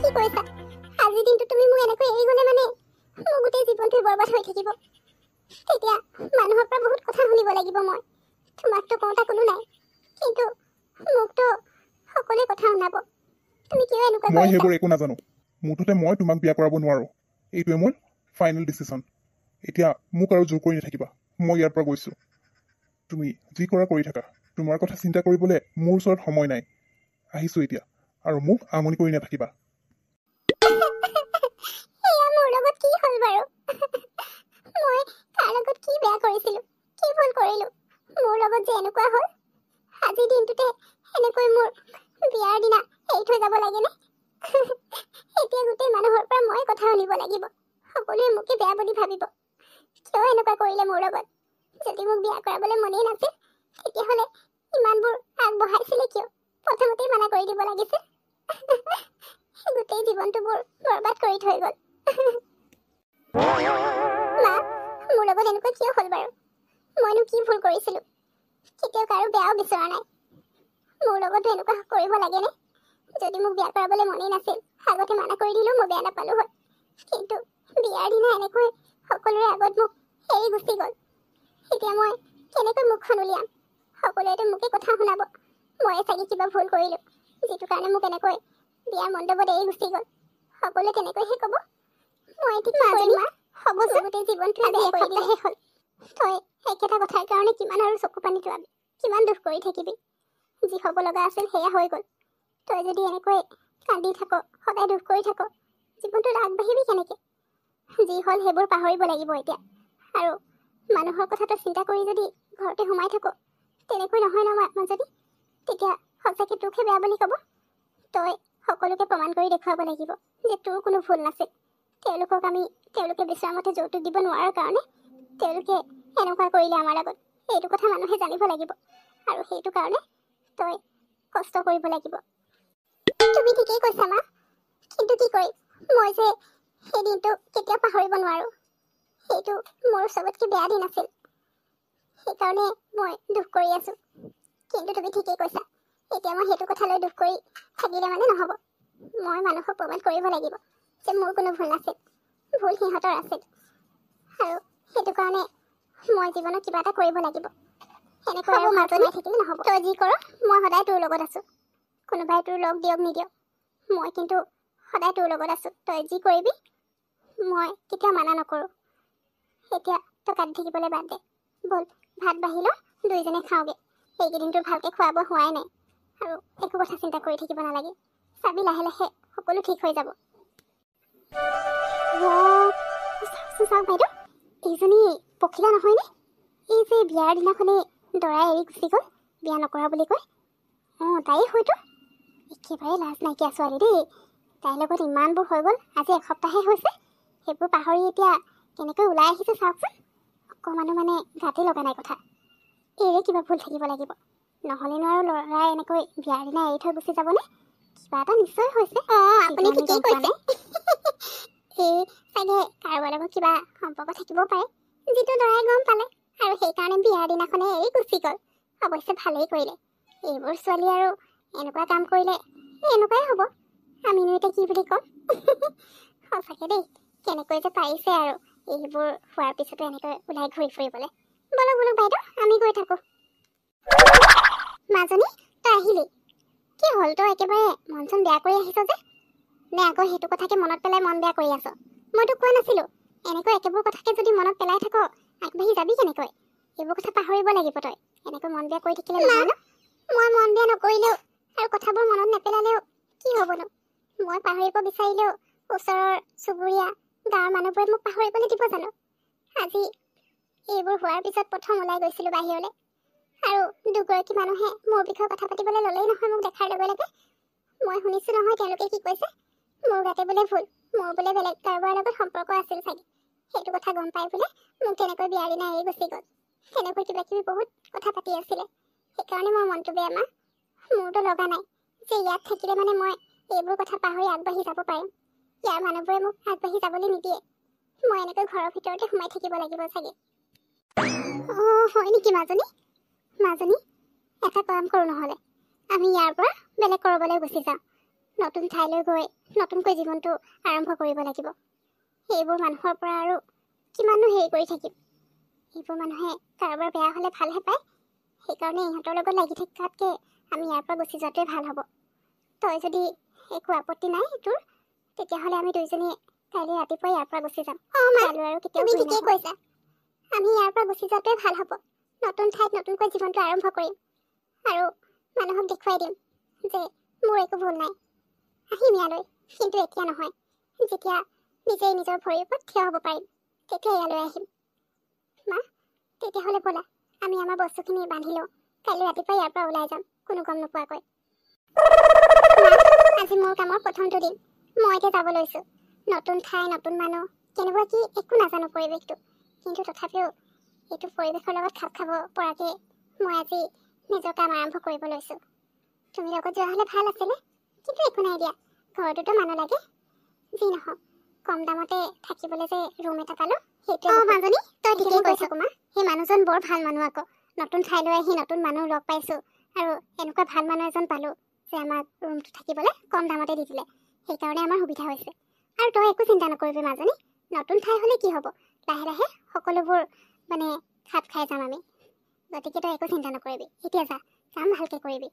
কি কৈছা? আজি দিনটো তুমি মোক এনেকৈ এৰি গ'লে মানে মোৰ গোটেই জীৱনটো বৰবাদ হৈ থাকিব। তেতিয়া মানুহৰ পৰা বহুত কথা শুনিব লাগিব মই। তোমাকতো কওঁতা কোনো নাই, কিন্তু মোকতো সকলোৱে কথা শুনাব। তুমি কিয় এনেকুৱা মই কৰিছা? সেইবোৰ একো নাজানো। মুঠতে মই তোমাক বিয়া কৰাব নোৱাৰো। এইটোৱে মোৰ ফাইনেল ডিচিশ্যন। এতিয়া মোক আৰু জোৰ কৰি নাথাকিবা। মই ইয়াৰ পৰা গৈছো। তুমি যি কৰা কৰি থাকা। তোমাৰ কথা চিন্তা কৰিবলৈ মোৰ ওচৰত সময় নাই। আহিছো এতিয়া, আৰু মোক আমনি কৰি নাথাকিবা। এয়া মোৰ লগত কি হ'ল বাৰু? মই তাৰ লগত কি বেয়া কৰিছিলো, কি ভুল কৰিলো? মোৰ লগত যে এনেকুৱা হ'ল, আজিৰ দিনটোতে এনেকৈ মোৰ বিয়াৰ দিনা এৰি থৈ যাব লাগেনে? এতিয়া গোটেই মানুহৰ পৰা মই কথা শুনিব লাগিব। সকলোৱে মোকে বেয়া বুলি ভাবিব। কিয় এনেকুৱা কৰিলে মোৰ লগত? যদি মোক বিয়া কৰাবলৈ মনেই নাছিল, তেতিয়াহ'লে ইমানবোৰ আগবঢ়াইছিলে কিয়? প্ৰথমতেই মানা কৰি দিব লাগিছিল। গোটেই জীৱনটো মোৰ বৰবাদ কৰি থৈ গ'ল। মা, মোৰ লগত এনেকুৱা কিয় হ'ল বাৰু? মইনো কি ভুল কৰিছিলো? কেতিয়াও কাৰো বেয়াও বিচৰা নাই। মোৰ লগতো এনেকুৱা কৰিব লাগেনে? যদি মোক বিয়া কৰাবলৈ মনেই নাছিল, আগতে মানা কৰি দিলেও মই বেয়া নাপালো হয়। কিন্তু বিয়াৰ দিনা এনেকৈ সকলোৰে আগত মোক এৰি গুচি গ'ল। এতিয়া মই কেনেকৈ মুখখন উলিয়াম? সকলোৱেতো মোকে কথা শুনাব। ময়ে চাগে কিবা ভুল কৰিলো, যিটো কাৰণে মোক এনেকৈ বিয়াৰ মণ্ডপত এৰি গুচি গ'ল। সকলোৱে তেনেকৈহে ক'ব। মই এতিয়া কি কৰিম মা? হ'বচোন, গোটেই জীৱনটো আজি এসপ্তাহে হ'ল। তই একেটা কথাৰ কাৰণে কিমান আৰু চকু পানী তোলাবি, কিমান দুখ কৰি থাকিবি? যি হ'ব লগা আছিল সেয়া হৈ গ'ল। তই যদি এনেকৈ কান্দি থাক, সদায় দুখ কৰি থাক, জীৱনটোত আগবাঢ়িবি কেনেকে? যি হ'ল সেইবোৰ পাহৰিব লাগিব এতিয়া। আৰু মানুহৰ কথাটো চিন্তা কৰি যদি ঘৰতে সোমাই থাকো, তেনেকৈ নহয় ন মাজনী। তেতিয়া সঁচাকে তোকহে বেয়া বুলি ক'ব। তই সকলোকে প্ৰমাণ কৰি দেখুৱাব লাগিব যে তোৰ কোনো ভুল নাছিল। তেওঁলোকে বিচৰা মতে যৌতুক দিব নোৱাৰাৰ কাৰণে তেওঁলোকে এনেকুৱা কৰিলে আমাৰ আগত। এইটো কথা মানুহে জানিব লাগিব, আৰু সেইটো কাৰণে তই কষ্ট কৰিব লাগিব। তুমি ঠিকেই কৈছা মা, কিন্তু কি কৰিম? মই যে সেই দিনটো কেতিয়াও পাহৰিব নোৱাৰো। সেইটো মোৰ চবতকে বেয়া দিন আছিল। সেইকাৰণে মই দুখ কৰি আছো। কিন্তু তুমি ঠিকেই কৈছা, এতিয়া মই সেইটো কথা লৈ দুখ কৰি থাকিলে মানে নহ'ব। মই মানুহক প্ৰমাণ কৰিব লাগিব যে মোৰ কোনো ভুল নাছিল, ভুল সিহঁতৰ আছিল। আৰু সেইটো কাৰণে মই জীৱনত কিবা এটা কৰিব লাগিব। সেনেকৈ আৰু মাজনী থাকিলে নহ'ব। তই যি কৰ, মই সদায় তোৰ লগত আছো। কোনোবাই তোৰ লগ দিয়ক নিদিয়ক, মই কিন্তু সদায় তোৰ লগত আছো। তই যি কৰিবি মই কেতিয়াও মানা নকৰোঁ। এতিয়া তই কান্দি থাকিবলৈ বাদ দে। ব'ল, ভাত বাঢ়িল, দুইজনে খাওঁগে। এইকেইদিনটো ভালকৈ খোৱা বোৱা হোৱাই নাই, আৰু একো কথা চিন্তা কৰি থাকিব নালাগে। চাবি লাহে লাহে সকলো ঠিক হৈ যাব। চাওক বাইদেউ, এইজনী পখিলা নহয়নে? এই যে বিয়াৰ দিনাখনে দৰাই এৰি গুচি গ'ল, বিয়া নকৰা বুলি কৈ। অঁ, তাই হয়তো। একেবাৰে লাজ নাইকিয়া ছোৱালী দেই। তাইৰ লগত ইমানবোৰ হৈ গ'ল, আজি এসপ্তাহে হৈছে। সেইবোৰ পাহৰি এতিয়া কেনেকৈ ওলাই আহিছে চাওকচোন। অকণমানো মানে গাতে লগা নাই কথা। এৰে কিবা ভুল থাকিব লাগিব, নহ'লেনো আৰু ল'ৰাই এনেকৈ বিয়াৰ দিনা এৰি থৈ গুচি যাবনে? কিবা এটা নিশ্চয় হৈছে। অঁ, আপুনি ঠিকেই কৈছে। এই চাগে কাৰোবাৰ লগত কিবা সম্পৰ্ক থাকিবও পাৰে, যিটো দৰাই গম পালে আৰু সেইকাৰণে বিয়াৰ দিনাখনে এৰি গুচি গ'ল। অৱশ্যে ভালেই কৰিলে। এইবোৰ ছোৱালী আৰু এনেকুৱা কাম কৰিলে এনেকুৱাই হ'ব। আমিনো এতিয়া কি বুলি ক'ম? সঁচাকে দেই, কেনেকৈ যে পাৰিছে আৰু এইবোৰ হোৱাৰ পিছতো এনেকৈ ওলাই ঘূৰি ফুৰিবলৈ। ব'লক বোলো বাইদেউ, আমি গৈ থাকো। মাজনী, তই আহিলি? কি হ'ল, তই একেবাৰে মন চন বেয়া কৰি আহিছ যে? নে আকৌ সেইটো কথাকে মনত পেলাই মন বেয়া কৰি আছ? মই তোক কোৱা নাছিলো এনেকৈ একেবোৰ কথাকে যদি মনত পেলাই থাক, আগবাঢ়ি যাবি কেনেকৈ? এইবোৰ কথা পাহৰিব লাগিব তই। এনেকৈ মন বেয়া কৰি থাকিলে নহয় ন? মই মন বেয়া নকৰিলেও আৰু কথাবোৰ মনত নেপেলালেও কি হ'বনো? মই পাহৰিব বিচাৰিলেও ওচৰৰ চুবুৰীয়া গাঁৱৰ মানুহবোৰে মোক পাহৰিবলৈ দিব জানো? আজি এইবোৰ হোৱাৰ পিছত প্ৰথম ওলাই গৈছিলো বাহিৰলৈ, আৰু দুগৰাকী মানুহে মোৰ বিষয়ে কথা পাতিবলৈ ল'লেই নহয় মোক দেখাৰ লগে লগে। মই শুনিছো নহয় তেওঁলোকে কি কৈছে, মোৰ গাতে বোলে ভুল, মোৰ বোলে বেলেগ কাৰোবাৰ লগত সম্পৰ্ক আছিল চাগে। সেইটো কথা গম পাই বোলে মোক তেনেকৈ বিয়াৰ দিনা এৰি গুচি গ'ল। তেনেকৈ কিবা কিবি বহুত কথা পাতি আছিলে। সেইকাৰণে মোৰ মনটো বেয়া মা। মোৰতো লগা নাই যে ইয়াত থাকিলে মানে মই এইবোৰ কথা পাহৰি আগবাঢ়ি যাব পাৰিম। ইয়াৰ মানুহবোৰে মোক আগবাঢ়ি যাবলৈ নিদিয়ে। মই এনেকৈ ঘৰৰ ভিতৰতে সোমাই থাকিব লাগিব চাগে। অঁ, হয় নেকি মাজনী? মাজনী, এটা কাম কৰোঁ নহ'লে, আমি ইয়াৰ পৰা বেলেগ ক'ৰবালৈ গুচি যাওঁ। নতুন ঠাইলৈ গৈ নতুনকৈ জীৱনটো আৰম্ভ কৰিব লাগিব। সেইবোৰ মানুহৰ পৰা আৰু কিমাননো হেৰি কৰি থাকিম। এইবোৰ মানুহে কাৰোবাৰ বেয়া হ'লে ভালহে পায়। সেইকাৰণে ইহঁতৰ লগত লাগি থকাতকৈ আমি ইয়াৰ পৰা গুচি যোৱাটোৱে ভাল হ'ব। তই যদি একো আপত্তি নাই তোৰ, তেতিয়াহ'লে আমি দুইজনীয়ে কাইলৈ ৰাতিপুৱা ইয়াৰ পৰা গুচি যাম। কাইলৈ আৰু কেতিয়াও তুমি ঠিকেই কৈছা। আমি ইয়াৰ পৰা গুচি যোৱাটোৱে ভাল হ'ব। নতুন ঠাইত নতুনকৈ জীৱনটো আৰম্ভ কৰিম আৰু মানুহক দেখুৱাই দিম যে মোৰ একো ভুল নাই। আহিম ইয়ালৈ, কিন্তু এতিয়া নহয়। যেতিয়া নিজেই নিজৰ ভৰিৰ ওপৰত থিয় হ'ব পাৰিম, তেতিয়া ইয়ালৈ আহিম। মা, তেতিয়াহ'লে ব'লা আমি আমাৰ বস্তুখিনি বান্ধি লওঁ। কাইলৈ ৰাতিপুৱা ইয়াৰ পৰা ওলাই যাম, কোনো গম নোপোৱাকৈ। আজি মোৰ কামৰ প্ৰথমটো দিন। মই এতিয়া যাব লৈছোঁ। নতুন ঠাই, নতুন মানুহ, কেনেকুৱা কি একো নাজানো পৰিৱেশটো। কিন্তু তথাপিও এইটো পৰিৱেশৰ লগত খাপ খাব পৰাকৈ মই আজি নিজৰ কাম আৰম্ভ কৰিব লৈছোঁ। তুমি লগত যোৱা হ'লে ভাল আছিলে, কিন্তু একো নাই দিয়া। ঘৰটোতো মানুহ লাগে। যি নহওক, কম দামতে থাকিবলৈ যে ৰুম এটা পালোঁ, সেইটোৱে। মাজনী, তই ঠিকেই কৈছ কুমাৰ। সেই মানুহজন বৰ ভাল মানুহ আকৌ। নতুন ঠাইলৈ আহি নতুন মানুহ লগ পাইছোঁ আৰু এনেকুৱা ভাল মানুহ এজন পালোঁ যে আমাক ৰুমটো থাকিবলৈ কম দামতে দি দিলে। সেইকাৰণে আমাৰ সুবিধা হৈছে। আৰু তই একো চিন্তা নকৰিবি মাজনী। নতুন ঠাই হ'লে কি হ'ব, লাহে লাহে সকলোবোৰ খাপ খাই যাম আমি। গতিকে তই একো চিন্তা নকৰিবি। এতিয়া যা, কাম ভালকৈ কৰিবি।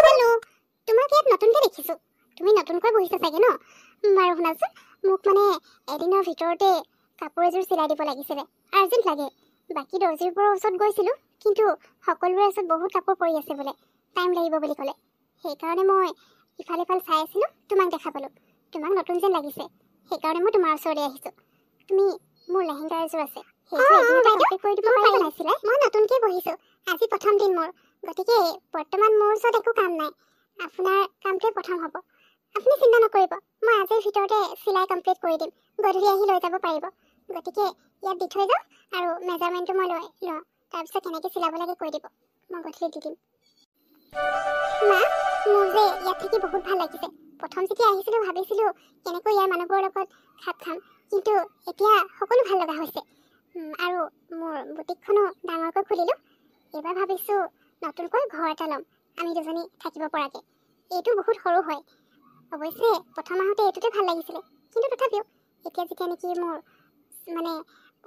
হেল্ল', তোমাক ইয়াত নতুনকৈ দেখিছোঁ। তুমি নতুনকৈ বহিছা চাগে ন? বাৰু শুনাচোন, মোক এদিনৰ ভিতৰতে কাপোৰ এযোৰ চিলাই দিব লাগিছিলে। আৰ্জেণ্ট লাগে। বাকী দৰ্জিবোৰৰ ওচৰত গৈছিলোঁ, কিন্তু সকলোৰে ওচৰত বহুত কাপোৰ পৰি আছে বোলে, টাইম লাগিব বুলি ক'লে। সেইকাৰণে মই ইফাল সিফাল চাই আছিলোঁ, তোমাক দেখা পালোঁ। তোমাক নতুন যেন লাগিছে, সেইকাৰণে মই তোমাৰ ওচৰলৈ আহিছোঁ। তুমি মোৰ লেহেংগা এযোৰ আছে, মই নতুনকৈ বহিছোঁ। আজি প্ৰথম দিন মোৰ, গতিকে বৰ্তমান মোৰ ওচৰত একো কাম নাই। আপোনাৰ কামটোৱে প্ৰথম হ'ব। আপুনি চিন্তা নকৰিব, মই আজিৰ ভিতৰতে চিলাই কমপ্লিট কৰি দিম। গধূলি আহি লৈ যাব পাৰিব। গতিকে ইয়াত দি থৈ যাওঁ আৰু মেজাৰমেণ্টটো মই লওঁ। তাৰপিছত কেনেকৈ চিলাব লাগে কৈ দিব, মই গধূলি দি দিম। মা, মোৰ যে ইয়াত থাকি বহুত ভাল লাগিছে। প্ৰথম যেতিয়া আহিছিলোঁ ভাবিছিলোঁ কেনেকৈ ইয়াৰ মানুহবোৰৰ লগত খাপ খাম, কিন্তু এতিয়া সকলো ভাল লগা হৈছে। আৰু মোৰ বুটিকখনো ডাঙৰকৈ খুলিলোঁ। এইবাৰ ভাবিছোঁ নতুনকৈ ঘৰ এটা ল'ম, আমি দুজনী থাকিব পৰাকৈ। এইটো বহুত সৰু হয়। অৱশ্যে প্ৰথম আহোঁতে এইটোতে ভাল লাগিছিলে, কিন্তু তথাপিও এতিয়া যেতিয়া নেকি মোৰ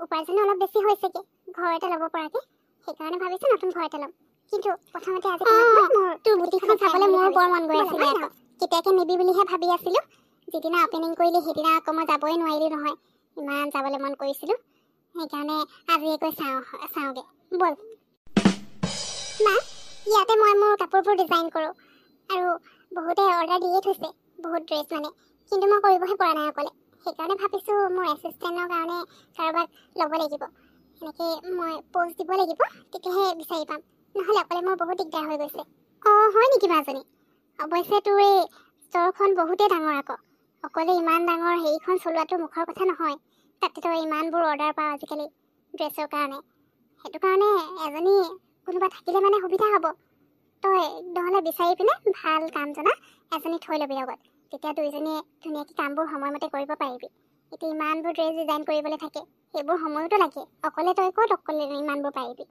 উপাৰ্জনো অলপ বেছি হৈছেগৈ ঘৰ এটা ল'ব পৰাকৈ, সেইকাৰণে ভাবিছোঁ নতুন ঘৰ এটা ল'ম। কিন্তু প্ৰথমতে আজি তোৰ বুটিকখন চাবলৈ মোৰ বৰ মন গৈ আছিলে আকৌ। কেতিয়াকৈ নিবি বুলিহে ভাবি আছিলোঁ। যিদিনা অপেনিং কৰিলি সেইদিনা আকৌ মই যাবই নোৱাৰিলোঁ নহয়। ইমান যাবলৈ মন কৰিছিলোঁ, সেইকাৰণে আজিয়ে গৈ চাওঁগৈ ব'ল। মা, ইয়াতে মই মোৰ কাপোৰবোৰ ডিজাইন কৰোঁ আৰু বহুতে অৰ্ডাৰ দিয়ে থৈছে, বহুত ড্ৰেছ কিন্তু মই কৰিবহে পৰা নাই অকলে। সেইকাৰণে ভাবিছোঁ মোৰ এছিষ্টেণ্টৰ কাৰণে কাৰোবাক ল'ব লাগিব। এনেকৈ মই প'ষ্ট দিব লাগিব, তেতিয়াহে বিচাৰি পাম। নহ'লে অকলে মোৰ বহুত দিগদাৰ হৈ গৈছে। অঁ, হয় নেকি মাজনী? অৱশ্যে তোৰ এই ষ্ট'ৰখন বহুতেই ডাঙৰ আকৌ। অকলে ইমান ডাঙৰ হেৰিখন চলোৱাটো মুখৰ কথা নহয়। তাতে তই ইমানবোৰ অৰ্ডাৰ পাওঁ আজিকালি ড্ৰেছৰ কাৰণে। সেইটো কাৰণে এজনী কোনোবা থাকিলে সুবিধা হ'ব। তই নহ'লে বিচাৰি পিনে ভাল কাম জনা এজনী থৈ ল'বি লগত। তেতিয়া দুইজনীয়ে ধুনীয়াকৈ কামবোৰ সময়মতে কৰিব পাৰিবি। এতিয়া ইমানবোৰ ড্ৰেছ ডিজাইন কৰিবলৈ থাকে, সেইবোৰ সময়তো লাগে। অকলে ইমানবোৰ পাৰিবি।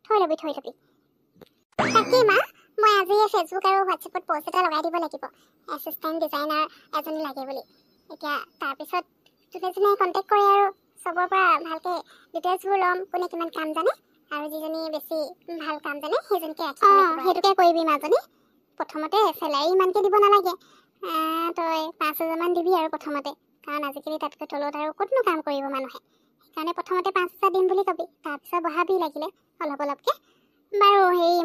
থৈ ল'বি। তাকেই মা, মই আজি ফেচবুক আৰু হোৱাটছএপত পষ্ট এটা লগাই দিব লাগিব, এছিষ্টেণ্ট ডিজাইনাৰ এজনী লাগে বুলি। এতিয়া তাৰপিছত যোনে কণ্টেক্ট কৰে আৰু চবৰ পৰা ভালকৈ ডিটেইলছবোৰ ল'ম, কোনে কিমান কাম জানে আৰু যিজনী বেছি ভাল কাম জানে সেইজনীকে ৰাখিব। সেইটোকে কৰিবি মাজনী। প্ৰথমতে চেলাৰী ইমানকৈ দিব নালাগে। তই 5,000 মান দিবি আৰু প্ৰথমতে, কাৰণ আজিকালি তাতকৈ তলত আৰু ক'তনো কাম কৰিব মানুহে। সেইকাৰণে প্ৰথমতে 5,000 দিম বুলি কবি, তাৰপিছত বঢ়াবি লাগিলে অলপকৈ। বাৰু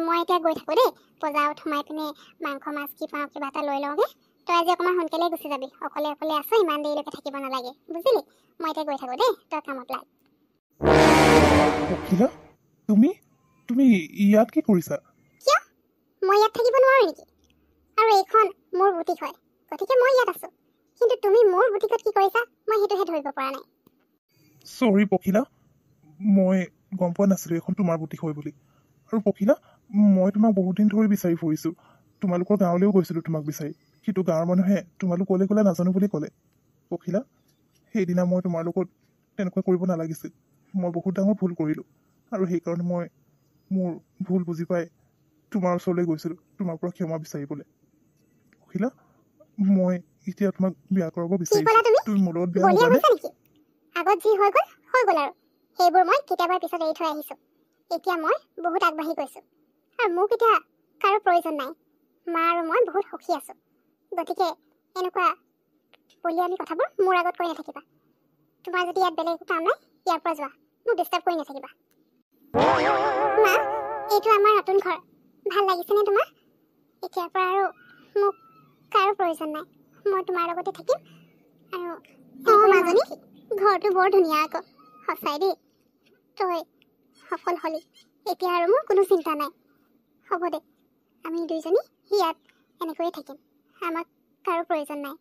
মই এতিয়া গৈ থাকোঁ দেই। বজাৰত সোমাই পিনে মাংস মাছ কি পাওঁ কিবা এটা লৈ লওঁগৈ। তই আজি অকণমান সোনকালে গুচি যাবি, অকলে আছ, ইমান দেৰিলৈকে থাকিব নালাগে, বুজিলি? মই এতিয়া গৈ থাকোঁ দেই, তই কামত লাগ। পখিলা, তুমি ইয়াত কি কৰিছা? কিয়? মই ইয়াত থাকিব নোৱাৰোঁ নেকি? আৰু এইখন মোৰ বুটিক হয়, গতিকে মই ইয়াত আছোঁ। কিন্তু তুমি মোৰ বুটিকত কি কৰিছা, মই সেইটোহে ধৰিব পৰা নাই। চৰি পখিলা, মই গম পোৱা নাছিলোঁ এইখন তোমাৰ বুটিক হয় বুলি। আৰু পখিলা, মই তোমাক বহুত দিন ধৰি বিচাৰি ফুৰিছোঁ। তোমালোকৰ গাঁৱলৈও গৈছিলোঁ তোমাক বিচাৰি, কিন্তু গাঁৱৰ মানুহে তোমালোক ক'লৈ গ'লে নাজানো বুলি ক'লে। পখিলা, সেইদিনা মই তোমাৰ লগত তেনেকুৱা কৰিব নালাগিছিল। মই বহুত ডাঙৰ ভুল কৰিলোঁ, আৰু সেইকাৰণে মই মোৰ ভুল বুজি পাই তোমাৰ ওচৰলৈ গৈছিলোঁ, তোমাৰ পৰা ক্ষমা বিচাৰিবলৈ। পখিলা মই এতিয়া তোমাক বিয়া কৰাব কি ক'লা বিচাৰিছো তুমি? তুমি মোৰ লগত বিয়া বলিয়া হ'বানে হৈছে নেকি? আগত যি হৈ গ'ল আৰু সেইবোৰ মই কেতিয়াবাৰ পিছত এৰি থৈ আহিছো। এতিয়া মই বহুত আগবাঢ়ি গৈছো আৰু মোক এতিয়া কাৰো প্ৰয়োজন নাই। মা আৰু মই বহুত সুখী আছো। গতিকে এনেকুৱা বলিয়ানি কথাবোৰ মোৰ আগত কৈ নাথাকিবা। তোমাৰ যদি ইয়াত বেলেগ একো কাম নাই, ইয়াৰ পৰা যোৱা। মোক ডিষ্টাৰ্ব কৰি নাথাকিবা। মা, এইটো আমাৰ নতুন ঘৰ। ভাল লাগিছেনে তোমাৰ? এতিয়াৰ পৰা আৰু মোক কাৰো প্ৰয়োজন নাই। মই তোমাৰ লগতে থাকিম আৰু মাজনী, ঘৰটো বৰ ধুনীয়া আকৌ। সঁচাই দেই, তই সফল হলি। এতিয়া আৰু মোৰ কোনো চিন্তা নাই। হ'ব দে, আমি দুইজনী ইয়াত এনেকৈয়ে থাকিম। আমাক কাৰো প্ৰয়োজন নাই।